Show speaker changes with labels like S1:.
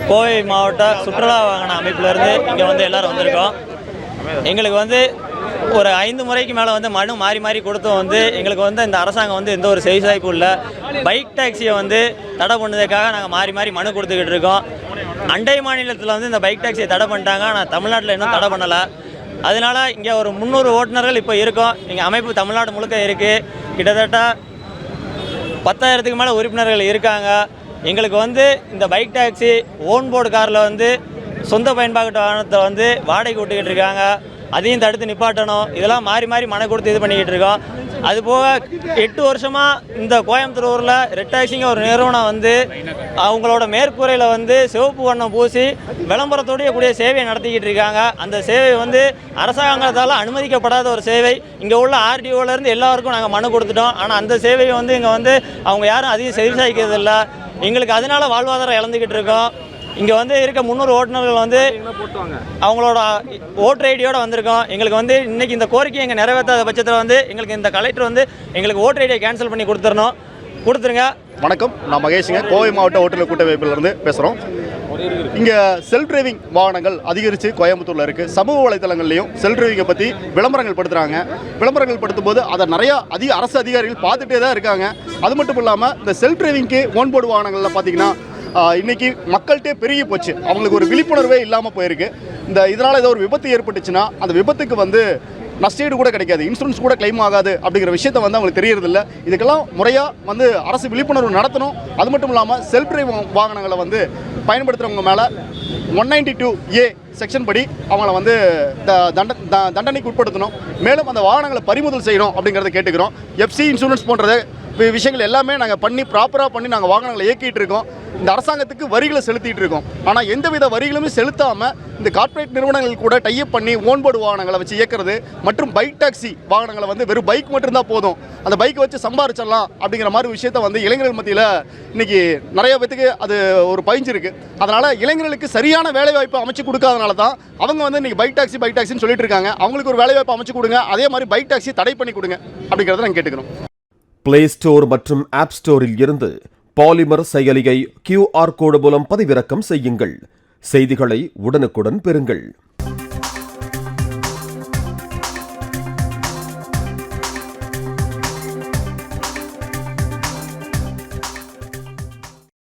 S1: கோவை மாவட்ட சுற்றுலா வாகன அமைப்பிலிருந்து இங்கே வந்து எல்லாரும் வந்திருக்கோம். எங்களுக்கு வந்து ஒரு 5 முறைக்கு மேலே வந்து மனு மாறி மாறி கொடுத்தும் வந்து எங்களுக்கு வந்து இந்த அரசாங்கம் வந்து எந்த ஒரு செவிசாய்ப்பு இல்லை. பைக் டாக்ஸியை வந்து தடை பண்ணதுக்காக நாங்கள் மாறி மாறி மனு கொடுத்துக்கிட்டு இருக்கோம். அண்டை மாநிலத்தில் வந்து இந்த பைக் டாக்ஸியை தடை பண்ணிட்டாங்க, ஆனால் தமிழ்நாட்டில் இன்னும் தடை பண்ணலை. அதனால் இங்கே ஒரு 300 ஓட்டுநர்கள் இப்போ இருக்கோம். எங்கள் அமைப்பு தமிழ்நாடு முழுக்க இருக்குது. கிட்டத்தட்ட 10,000க்கு மேலே உறுப்பினர்கள் இருக்காங்க. எங்களுக்கு வந்து இந்த பைக் டாக்ஸி ஓன் போர்டு காரில் வந்து சொந்த பயன்பாட்டு வாகனத்தை வந்து வாடகைக்கு விட்டுக்கிட்டு இருக்காங்க. அதையும் தடுத்து நிப்பாட்டணும். இதெல்லாம் மாறி மாறி மன கொடுத்து இது பண்ணிக்கிட்டு இருக்கோம். அதுபோக 8 வருஷமாக இந்த கோயம்புத்தூரில் ரெட் டாக்ஸிங்க ஒரு நிறுவனம் வந்து அவங்களோட மேற்கூரையில் வந்து சிவப்பு வண்ணம் பூசி விளம்பரத்தோடைய கூடிய சேவையை நடத்திக்கிட்டு இருக்காங்க. அந்த சேவை வந்து அரசாங்கத்தால் அனுமதிக்கப்படாத ஒரு சேவை. இங்கே உள்ள ஆர்டிஓலேருந்து எல்லாருக்கும் நாங்கள் மனு கொடுத்துட்டோம். ஆனால் அந்த சேவையை வந்து இங்கே வந்து அவங்க யாரும் அதிகம் செவிசாய்க்கிறது இல்லை. எங்களுக்கு அதனால வாழ்வாதாரம் இழந்துக்கிட்டு இருக்கோம். இங்கே வந்து இருக்க 300 ஓட்டுநர்கள் வந்து அவங்களோட ஓட்டர் ஐடியோடு வந்திருக்கோம். எங்களுக்கு வந்து இன்றைக்கி இந்த கோரிக்கை எங்கள் நிறைவேற்றாத பட்சத்தில் வந்து எங்களுக்கு இந்த கலெக்டர் வந்து எங்களுக்கு ஓட்டர் ஐடியை கேன்சல் பண்ணி கொடுத்துருங்க.
S2: வணக்கம், நான் மகேஷுங்க. கோவை மாவட்ட ஓட்டுநர் கூட்டமைப்பிலிருந்து பேசுகிறோம். இங்கே செல்ஃப் டிரைவிங் வாகனங்கள் அதிகரித்து கோயம்புத்தூரில் இருக்குது. சமூக வலைத்தளங்கள்லையும் செல்ஃப் டிரைவிங்கை பற்றி விளம்பரங்கள் படுத்துகிறாங்க. விளம்பரங்கள் படுத்தும் போது அதை நிறையா அரசு அதிகாரிகள் பார்த்துட்டே தான் இருக்காங்க. அது மட்டும் இல்லாமல் இந்த செல்ஃப் டிரைவிங்க்கு ஓன் போர்டு வாகனங்களில் பார்த்திங்கன்னா இன்றைக்கி மக்கள்கிட்டே பெருகி போச்சு. அவங்களுக்கு ஒரு விழிப்புணர்வே இல்லாமல் போயிருக்கு. இதனால் ஏதோ ஒரு விபத்து ஏற்பட்டுச்சுன்னா அந்த விபத்துக்கு வந்து நஷ்டீடு கூட கிடைக்காது, இன்சூரன்ஸ் கூட கிளைம் ஆகாது அப்படிங்கிற விஷயத்தை வந்து அவங்களுக்கு தெரியறதில்ல. இதுக்கெல்லாம் முறையாக வந்து அரசு விழிப்புணர்வு நடத்தணும். அது மட்டும் இல்லாமல் செல்ஃப் டிரைவ் வாகனங்களை வந்து பயன்படுத்துகிறவங்க மேலே 192A செக்ஷன் படி அவங்கள வந்து தண்டனைக்கு உட்படுத்தணும். மேலும் அந்த வாகனங்களை பறிமுதல் செய்யணும் அப்படிங்கிறத கேட்டுக்கிறோம். FC இன்சூரன்ஸ் போன்ற விஷயங்கள் எல்லாமே நாங்கள் ப்ராப்பராக பண்ணி நாங்கள் வாகனங்களை இயக்கிட்டு இருக்கோம். இந்த அரசாங்கத்துக்கு வரிகளை செலுத்திட்டு இருக்கோம். ஆனால் எந்தவித வரிகளுமே செலுத்தாமல் இந்த கார்ப்பரேட் நிறுவனங்கள் கூட டைப் பண்ணி ஓன் போர்டு வாகனங்களை வச்சு இயக்கிறது மற்றும் பைக் டாக்ஸி வாகனங்களை வந்து வெறும் பைக் மட்டும்தான் போதும், அந்த பைக்கை வச்சு சம்பாரிச்சிடலாம் அப்படிங்கிற மாதிரி விஷயத்தை வந்து இளைஞர்கள் மத்தியில் இன்றைக்கி நிறைய பேத்துக்கு அது ஒரு பயிஞ்சிருக்கு. அதனால் இளைஞர்களுக்கு சரியான வேலைவாய்ப்பு அமைச்சு கொடுக்காதனால தான் அவங்க வந்து இன்றைக்கி பைக் டாக்ஸின்னு சொல்லிட்டு இருக்காங்க. அவங்களுக்கு ஒரு வேலைவாய்ப்பு அமைச்சு கொடுங்க, அதே மாதிரி பைக் டாக்ஸி தடை பண்ணி கொடுங்க அப்படிங்கிறத நாங்கள் கேட்டுக்கிறோம்.
S3: பிளே ஸ்டோர் மற்றும் ஆப் ஸ்டோரில் இருந்து பாலிமர் செயலியை QR கோடு மூலம் பதிவிறக்கம் செய்யுங்கள். செய்திகளை உடனுக்குடன் பெறுங்கள்.